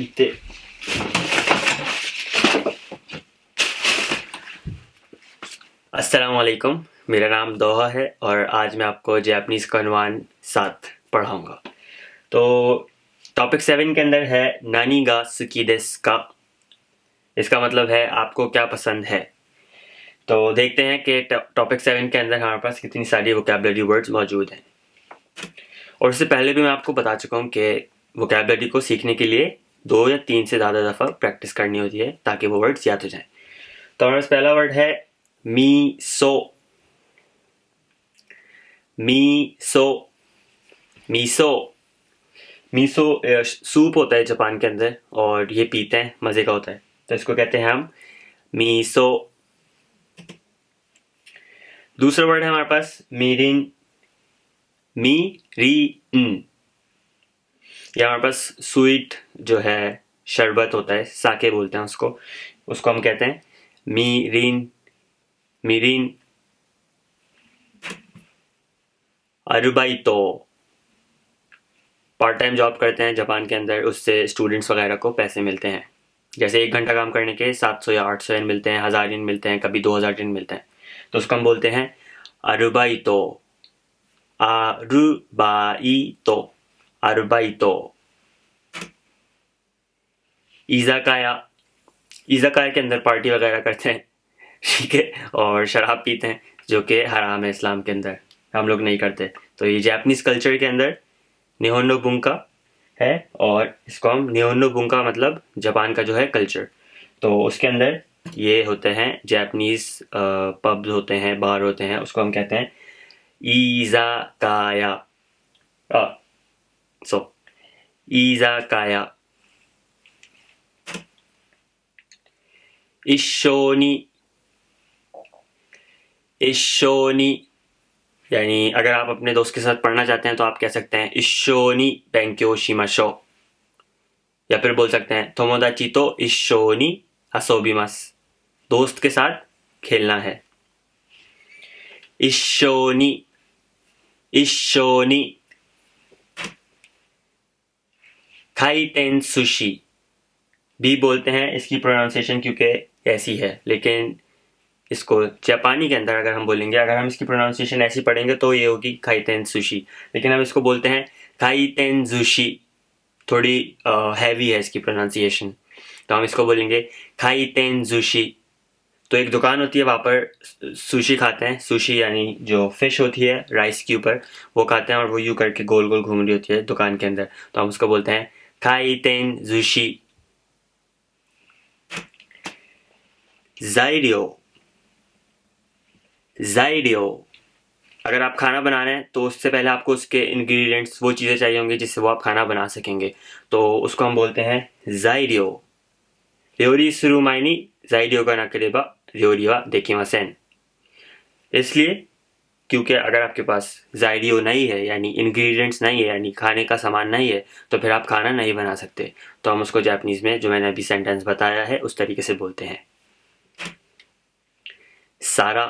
इतने अस्सलाम वालेकुम, मेरा नाम दोहा है और आज मैं आपको जापानीज़ का उन्वान 7 पढ़ाऊँगा। तो टॉपिक 7 के अंदर है नानी गा सुकी देसु का। इसका मतलब है आपको क्या पसंद है। तो देखते हैं कि टॉपिक 7 के अंदर हमारे पास कितनी सारी वोकैबुलरी वर्ड्स मौजूद हैं। और उससे पहले भी मैं आपको बता चुका हूँ कि वोकैबुलरी को सीखने के लिए 2 या 3 से ज़्यादा दफ़ा प्रैक्टिस करनी होती है ताकि वो वर्ड्स याद हो जाएं। तो हमारे पास पहला वर्ड है मीसो। मीसो मीसो मीसो सूप होता है जापान के अंदर और ये पीते हैं, मज़े का होता है, तो इसको कहते हैं हम मीसो। दूसरा वर्ड है हमारे पास मीरिन। मीरिन या हमारे पास स्वीट जो है शरबत होता है, साके बोलते हैं उसको हम कहते हैं मीरिन। मीरिन। अरुबाइतो, पार्ट टाइम जॉब करते हैं जापान के अंदर, उससे स्टूडेंट्स वगैरह को पैसे मिलते हैं। जैसे 1 घंटा काम करने के 700 या 800 येन मिलते हैं, 1000 येन मिलते हैं, कभी 2000 येन मिलते हैं, तो उसको हम बोलते हैं अरुबाइतो। अरुबाइतो अरुबाइतो। इज़ाकाया, इज़ाकाया के अंदर पार्टी वगैरह करते हैं, ठीक है, और शराब पीते हैं जो कि हराम है इस्लाम के अंदर, हम लोग नहीं करते। तो ये जापानीज़ कल्चर के अंदर निहोन्नो बुंका है और इसको हम निहोन्नो बुंका मतलब जापान का जो है कल्चर, तो उसके अंदर ये होते हैं जापानीज़ पब्स होते हैं, बार होते हैं, उसको हम कहते हैं इज़ाकाया। इज़ाकाया। इशोनी। इशोनी यानी अगर आप अपने दोस्त के साथ पढ़ना चाहते हैं तो आप कह सकते हैं इशोनी बेंक्यो शिमाशो, या फिर बोल सकते हैं तोमोदाची तो इशोनी आसोबिमासु, दोस्त के साथ खेलना है। इशोनी। इशोनी। काइटेन सुशी भी बोलते हैं, इसकी प्रोनाउंसिएशन क्योंकि ऐसी है, लेकिन इसको जापानी के अंदर अगर हम बोलेंगे, अगर हम इसकी प्रोनाउंसिएशन ऐसी पढ़ेंगे तो ये होगी काइटेन सुशी, लेकिन हम इसको बोलते हैं काइटेन जुशी, थोड़ी हैवी है इसकी प्रोनाउंसिएशन, तो हम इसको बोलेंगे काइटेन जुशी। तो एक दुकान होती है, वहाँ पर सुशी खाते हैं, सुशी यानी जो फिश होती है राइस के ऊपर वो खाते हैं और वो यूँ करके गोल गोल घूम रही होती है दुकान के अंदर, तो हम उसको बोलते हैं काइटेन जुशी। ज़ाइरियो। ज़ाइरियो, अगर आप खाना बना रहे हैं तो उससे पहले आपको उसके इंग्रेडिएंट्स, वो चीज़ें चाहिए होंगी जिससे वो आप खाना बना सकेंगे, तो उसको हम बोलते हैं ज़ाइरियो। र्योरी सुरु माए नि ज़ाइरियो गा नाकेरेबा र्योरी वा देकिमासेन। इसलिए क्योंकि अगर आपके पास ज़ाइरियो नहीं है यानी इंग्रेडिएंट्स नहीं है, यानी खाने का सामान नहीं है, तो फिर आप खाना नहीं बना सकते, तो हम उसको जापानीज़ में जो मैंने अभी सेंटेंस बताया है उस तरीके से बोलते हैं सारा।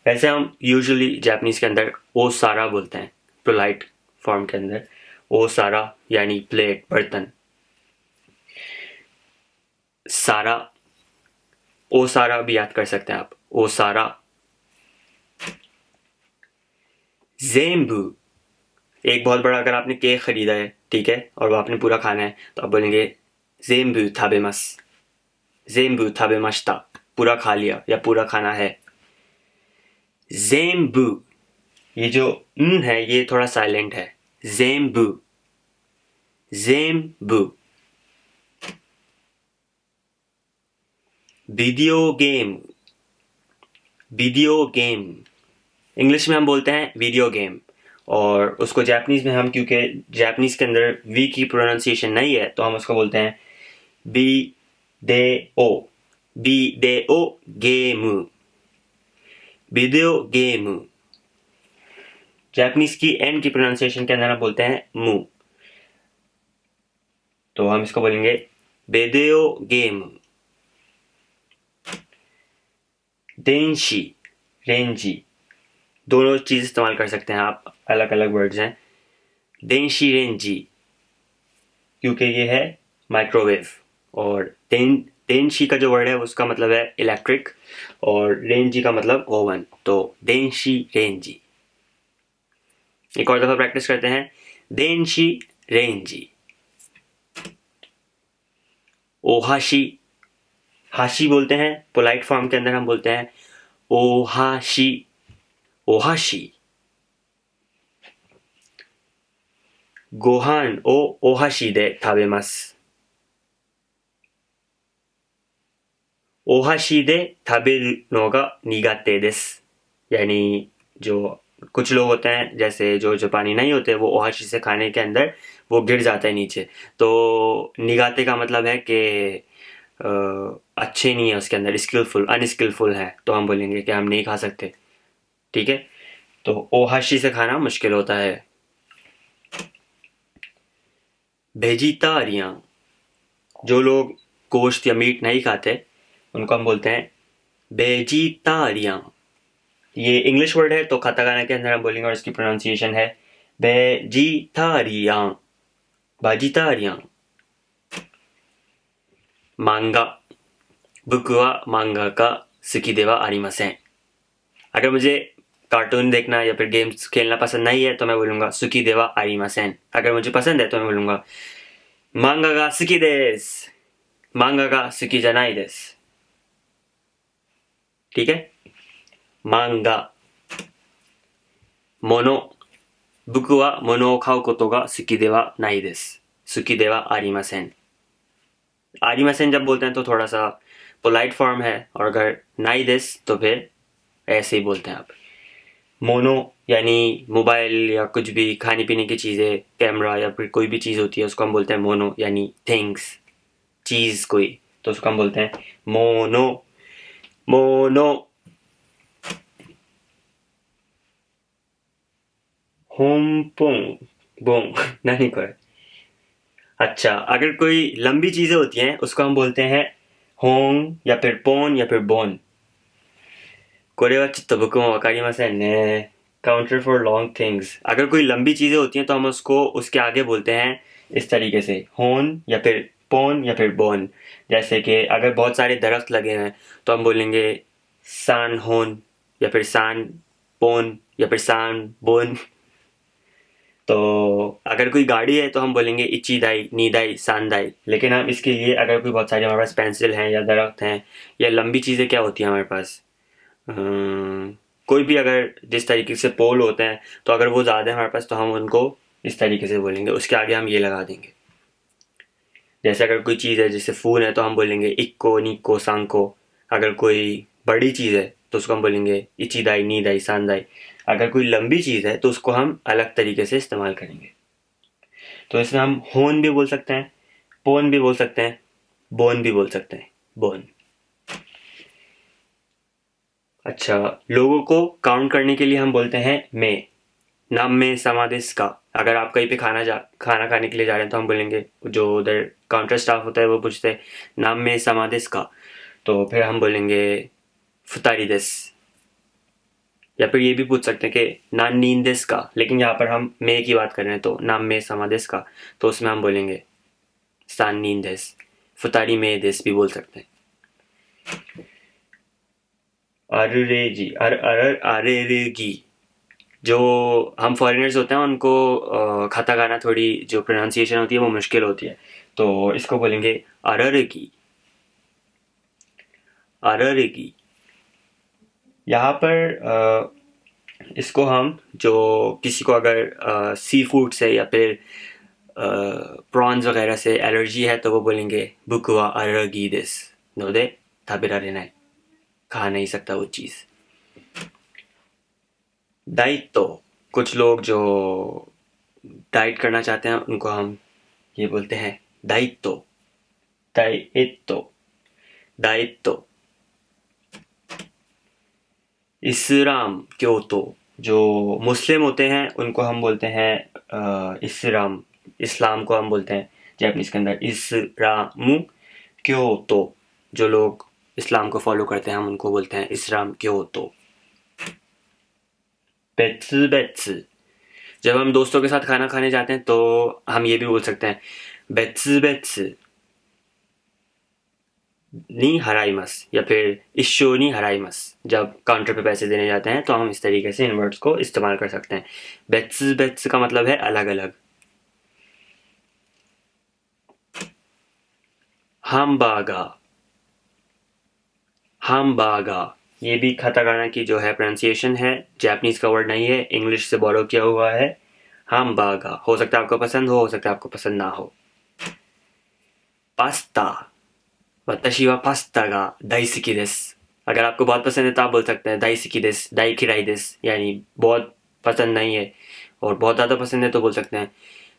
वैसे हम यूजुअली जापानीज़ के अंदर ओ सारा बोलते हैं, पोलाइट फॉर्म के अंदर ओ सारा यानी प्लेट, बर्तन। सारा, ओ सारा भी याद कर सकते हैं आप, ओ सारा। ज़ेंबू, एक बहुत बड़ा अगर आपने केक खरीदा है, ठीक है, और वो आपने पूरा खाना है, तो आप बोलेंगे ज़ेंबू ताबेमासु, ज़ेंबू ताबेमाशिता, पूरा खा लिया या पूरा खाना है। ज़ेंबू, ये जो न है ये थोड़ा साइलेंट है, ज़ेंबू। ज़ेंबू। Video game. Video game, English में हम बोलते हैं वीडियो गेम, और उसको जापानीज़ में हम, क्योंकि जापानीज़ के अंदर वी की प्रोनाउंसिएशन नहीं है, तो हम उसको बोलते हैं बी दे ओ। बी दे ओ गेम। Video game. जापानीज़ की एन की प्रोनाउंसिएशन के अंदर हम बोलते हैं मु, तो हम इसको बोलेंगे वीडियो गेम। देंशी, रेंजी, दोनों चीज़ इस्तेमाल कर सकते हैं आप, अलग अलग वर्ड्स हैं। देंशी रेंजी क्योंकि ये है माइक्रोवेव। और देनशी का जो वर्ड है उसका मतलब है इलेक्ट्रिक, और रेंजी का मतलब ओवन, तो देनशी रेंजी। एक और दफा प्रैक्टिस करते हैं, देनशी रेंजी। ओहाशी, हाशी बोलते हैं, पोलाइट फॉर्म के अंदर हम बोलते हैं ओहाशी, ओहाशी। गोहान ओ ओहाशी दे ताबेमास, ओहाशी दे ताबेरु नो गा निगाते देसु। यानी जो कुछ लोग होते हैं जैसे जो जापानी नहीं होते, वो ओहाशी से खाने के अंदर वो गिर जाता है नीचे, तो निगाते का मतलब है कि अच्छे नहीं है उसके अंदर, स्किलफुल अनस्किलफुल है, तो हम बोलेंगे कि हम नहीं खा सकते। ठीक है, तो ओहाशी से खाना मुश्किल होता है। वेजिटारियन, जो लोग गोश्त या मीट नहीं खाते उनको हम बोलते हैं वेजिटारियन। ये इंग्लिश वर्ड है, तो काताकाना के अंदर हम बोलेंगे और इसकी प्रोनाउंसिएशन है वेजिटारियन, वेजिटारियन। मांगा, बुक वा मांगा का सुकी देवा आरिमासेन। अगर मुझे कार्टून देखना या फिर गेम्स खेलना पसंद नहीं है तो मैं बोलूंगा सुकी देवा आरिमासेन। अगर मुझे पसंद है तो मैं बोलूंगा मांगा गा सुकी देस, मांगा गा सुकी जनाई देस। ठीक है, मांगा। मोनो, बुक वा मोनो ओ खाउ कोतो गा सुकी देवा नाई देसु, सुकी देवा आरिमासेन। आरिमासेन जब बोलते हैं तो थोड़ा सा पोलाइट फॉर्म है, और अगर नाई देस तो फिर ऐसे ही बोलते हैं आप। मोनो यानी मोबाइल या कुछ भी खाने पीने की चीज़ें, कैमरा या फिर कोई भी चीज़ होती है उसको हम बोलते हैं मोनो, यानी थिंग्स, चीज़ कोई, तो उसको हम बोलते हैं मोनो, मोनो। होमपोंग बोंग नहीं कर। अच्छा, अगर कोई लंबी चीज़ें होती हैं उसको हम बोलते हैं होंग या फिर पोन या फिर बोन। これはちょっと僕もわかりませんね。काउंटर फॉर लॉन्ग थिंग्स, अगर कोई लंबी चीजें होती हैं तो हम उसको उसके आगे बोलते हैं इस तरीके से, होन या फिर पोन या फिर बोन। जैसे कि अगर बहुत सारे दरख्त लगे हैं तो हम बोलेंगे सान होन या फिर सान पोन या फिर सान बोन। तो अगर कोई गाड़ी है तो हम बोलेंगे इचीदाई नीदाई सांदाई। लेकिन हम इसके लिए अगर कोई बहुत सारे हमारे पास पेंसिल हैं या दरख्त हैं या लंबी चीज़ें क्या होती हैं हमारे पास, कोई भी अगर जिस तरीके से पोल होते हैं, तो अगर वो ज़्यादा है हमारे पास तो हम उनको इस तरीके से बोलेंगे, उसके आगे हम ये लगा देंगे। जैसे अगर कोई चीज़ है जैसे फ़ोन है तो हम बोलेंगे इक्को निक्को सांको। अगर कोई बड़ी चीज़ है तो उसको हम बोलेंगे इचीदाई नीदाई सांदाई। अगर कोई लंबी चीज़ है तो उसको हम अलग तरीके से इस्तेमाल करेंगे। तो इसमें हम होन भी बोल सकते हैं, पोन भी बोल सकते हैं, बोन भी बोल सकते हैं, बोन। अच्छा, लोगों को काउंट करने के लिए हम बोलते हैं मे। नाम में समादेश का, अगर आप कहीं पे खाना खाने के लिए जा रहे हैं तो हम बोलेंगे, जो उधर काउंटर स्टाफ होता है वो पूछते हैं नाम में समादेश का, तो फिर हम बोलेंगे फुतारी देस। या फिर ये भी पूछ सकते हैं कि नान नींद देस का, लेकिन यहाँ पर हम मे की बात कर रहे हैं तो नाम में समादेश का, तो उसमें हम बोलेंगे सान नींद देस, फुतारी में देस भी बोल सकते हैं। अरुरेजी अरेरेगी, जो हम फॉरेनर्स होते हैं उनको खाता गाना थोड़ी जो प्रोनाउंसिएशन होती है वो मुश्किल होती है, तो इसको बोलेंगे अररेगी, अररेगी। यहाँ पर इसको हम जो किसी को अगर सी फूड से या फिर प्रॉन्स वगैरह से एलर्जी है तो वो बोलेंगे बुकुवा अररेगी देस नोदे ताबेरारे नाई, खा नहीं सकता वो चीज़। दायित्व, कुछ लोग जो डाइट करना चाहते हैं उनको हम ये बोलते हैं दायित्व, दायित्व, दायित्व। इस्लाम क्योतो, जो मुस्लिम होते हैं उनको हम बोलते हैं इस्लाम, इस्लाम को हम बोलते हैं जैपनीज के अंदर इस्लाम क्योतो। जो लोग इस्लाम को फॉलो करते हैं हम उनको बोलते हैं इस्लाम क्योतो। बेत्सु बेत्सु, जब हम दोस्तों के साथ खाना खाने जाते हैं तो हम ये भी बोल सकते हैं बेत्सु बेत्सु, नी हराइमस या फिर इश्शो नी हराइमस, जब काउंटर पे पैसे देने जाते हैं तो हम इस तरीके से इन वर्ड्स को इस्तेमाल कर सकते हैं। बेट्स बेट्स का मतलब है अलग अलग। हामबागा, हामबागा, ये भी काटाकाना की जो है प्रोनाउंसिएशन है, जापानीज का वर्ड नहीं है, इंग्लिश से बोरो किया हुआ है। हामबागा, हो सकता है आपको पसंद हो सकता है आपको पसंद ना हो। पास्ता, वताशी वा पास्ता गा दाइसुकी देसु। अगर आपको बहुत पसंद है तो आप बोल सकते हैं दाइसुकी देसु, दाई किराई देसु, यानी बहुत पसंद नहीं है। और बहुत ज़्यादा पसंद है तो बोल सकते हैं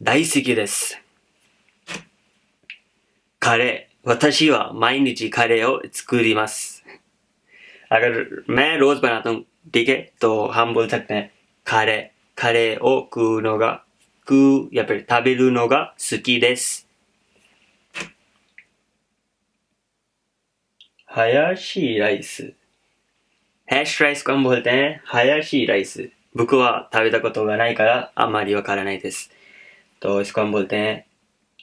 दाइसुकी देसु। कारे, वताशी वा माइनिची कारे ओ त्सुकुरिमासु। अगर मैं रोज बनाता हूँ, ठीक है, तो हम बोल सकते हैं कारे, कारे ओ कू नोगा, कू या फिर ताबेरु नोगा सुकी देसु। हायाशी राइस, हैश राइस को हम बोलते हैं हायाशी राइस। बुकु वा ताबेता कोतो गा नाई कारा आमारी वकारानाई देसु। तो इसको हम बोलते हैं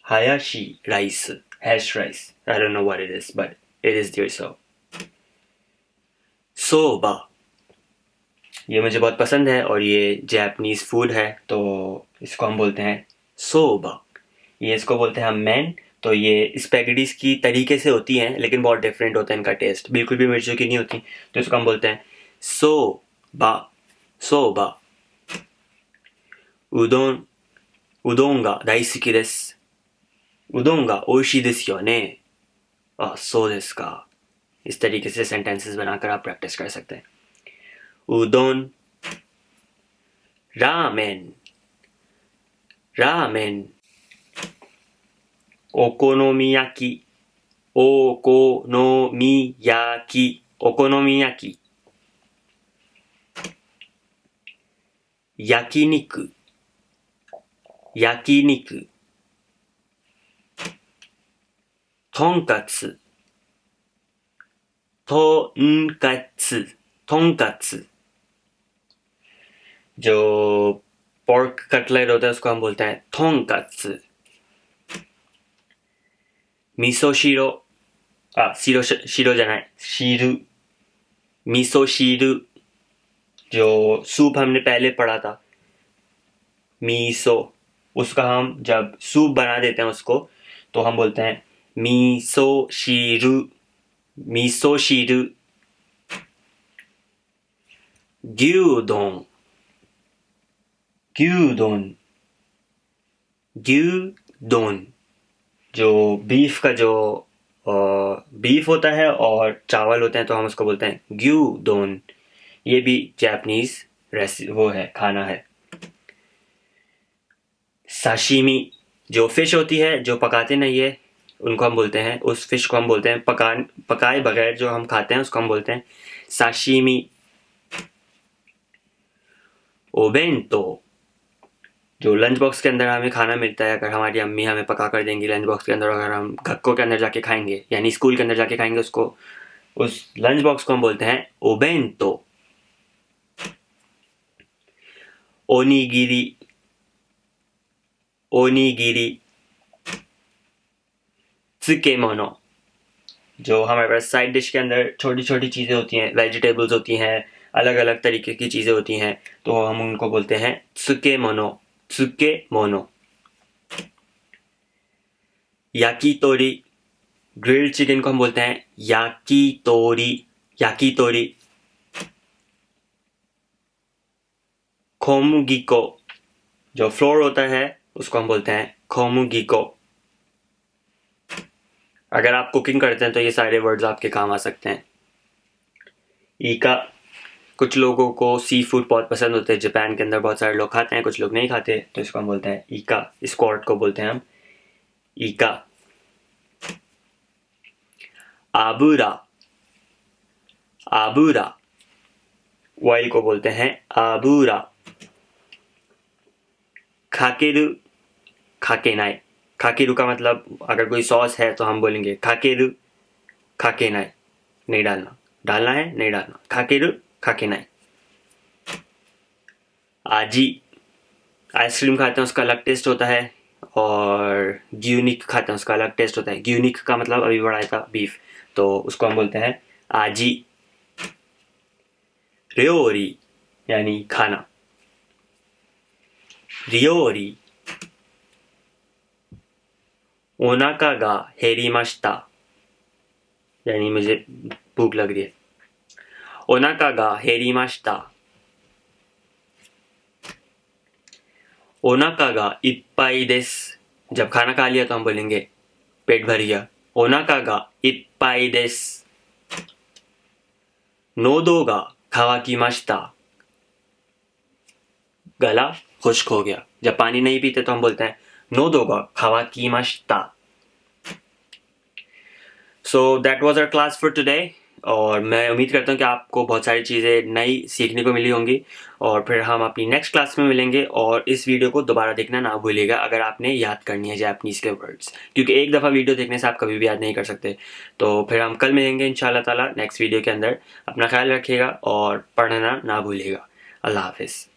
हायाशी rice, hash rice. I don't know what it is, but it is there so. सोबा, ये मुझे बहुत पसंद है और ये जापानीज फूड है, तो इसको हम बोलते हैं सोबा। ये इसको बोलते हैं हम मैन। तो ये स्पैगेटीज की तरीके से होती हैं लेकिन बहुत डिफरेंट होता है इनका टेस्ट, बिल्कुल भी मिर्चों की नहीं होती। तो इसको हम बोलते हैं सोबा, सोबा। उदोन, उदोन गा दाइसुकी देसु। उदोन गा ओइशी देसु यो ने। सो देसु का। इस तरीके से सेंटेंसेस बनाकर आप प्रैक्टिस कर सकते हैं। उदोन, रामेन, रामेन। ओकोनोमियाकी, ओकोनोमियाकी, ओकोनोमियाकी। याकिनिकु, याकिनिकु। तोंकात्सु, तोंकात्सु, तोंकात्सु। जो पोर्क कटलेट होता है उसको हम बोलते हैं तोंकात्सु। मिसो शीरो, शीरो शीरो जाना है, शीरु, मिसो शीरु। जो सूप हमने पहले पढ़ा था, मीसो, उसका हम जब सूप बना देते हैं उसको, तो हम बोलते हैं मीसो शीरु, मीसो शीरु। ग्यूदोन, ग्यूदोन, ग्यूदोन। जो बीफ का जो बीफ होता है और चावल होते हैं तो हम उसको बोलते हैं ग्यूदोन। ये भी जापानीज वो है, खाना है। साशिमी, जो फिश होती है जो पकाते नहीं है उनको हम बोलते हैं, उस फिश को हम बोलते हैं पकाए बगैर जो हम खाते हैं उसको हम बोलते हैं साशिमी। ओबेंतो, जो लंच बॉक्स के अंदर हमें खाना मिलता है, अगर हमारी अम्मी हमें पका कर देंगी लंच बॉक्स के अंदर, अगर हम घक्को के अंदर जाके खाएंगे यानी स्कूल के अंदर जाके खाएंगे उसको, उस लंच बॉक्स को हम बोलते हैं ओबेंतो। ओनीगिरी, ओनीगिरी। त्सुकेमोनो, जो हमारे पास साइड डिश के अंदर छोटी छोटी चीज़ें होती हैं, वेजिटेबल्स होती हैं, अलग अलग तरीके की चीज़ें होती हैं, तो हम उनको बोलते हैं त्सुकेमोनो, त्सुकेमोनो। याकीतोरी, ग्रिल्ड चिकन को हम बोलते हैं याकीतोरी, याकीतोरी। खोमुगिको, जो फ्लोर होता है उसको हम बोलते हैं खोमुगिको। अगर आप कुकिंग करते हैं तो ये सारे वर्ड्स आपके काम आ सकते हैं। ईका, कुछ लोगों को सी फूड बहुत पसंद होते हैं, जापान के अंदर बहुत सारे लोग खाते हैं, कुछ लोग नहीं खाते, तो इसको हम बोलते हैं ईका। इस वर्ड को बोलते हैं हम ईका। आबुरा, आबुरा। ऑयल को बोलते हैं आबुरा। खाकेरु, खाकेनाई। खाकेरु का मतलब अगर कोई सॉस है तो हम बोलेंगे खाकेरु, खाकेनाई। नहीं डालना, डालना है नहीं डालना, खाकेरु, खाकेनाई। आजी, आइसक्रीम खाते हैं उसका अलग टेस्ट होता है, और ग्यूनिक खाते हैं उसका अलग टेस्ट होता है। ग्यूनिक का मतलब अभी बढ़ाया था बीफ, तो उसको हम बोलते हैं आजी। रियोरी यानी खाना, रियोरी। ओनाका गा हेरिमाशिता यानी मुझे भूख लग रही है। ओनाका गा हेरिमाशिता। ओनाका गा इप्पाई देसु, जब खाना खा लिया तो हम बोलेंगे पेट भर गया। ओनाका गा इप्पाई देसु। नोदो गा कावाकिमाशिता, गला खुश्क हो गया। जब पानी नहीं पीते तो हम बोलते हैं नोदो गा कावाकिमाशिता। So that was our class for today, और मैं उम्मीद करता हूँ कि आपको बहुत सारी चीज़ें नई सीखने को मिली होंगी। और फिर हम अपनी नेक्स्ट क्लास में मिलेंगे, और इस वीडियो को दोबारा देखना ना भूलिएगा अगर आपने याद करनी है जापानीज़ के वर्ड्स, क्योंकि एक दफ़ा वीडियो देखने से आप कभी भी याद नहीं कर सकते। तो फिर हम कल मिलेंगे इंशाल्लाह ताला नेक्स्ट वीडियो के अंदर। अपना ख्याल रखिएगा और पढ़ना ना भूलिएगा। अल्लाह हाफिज़।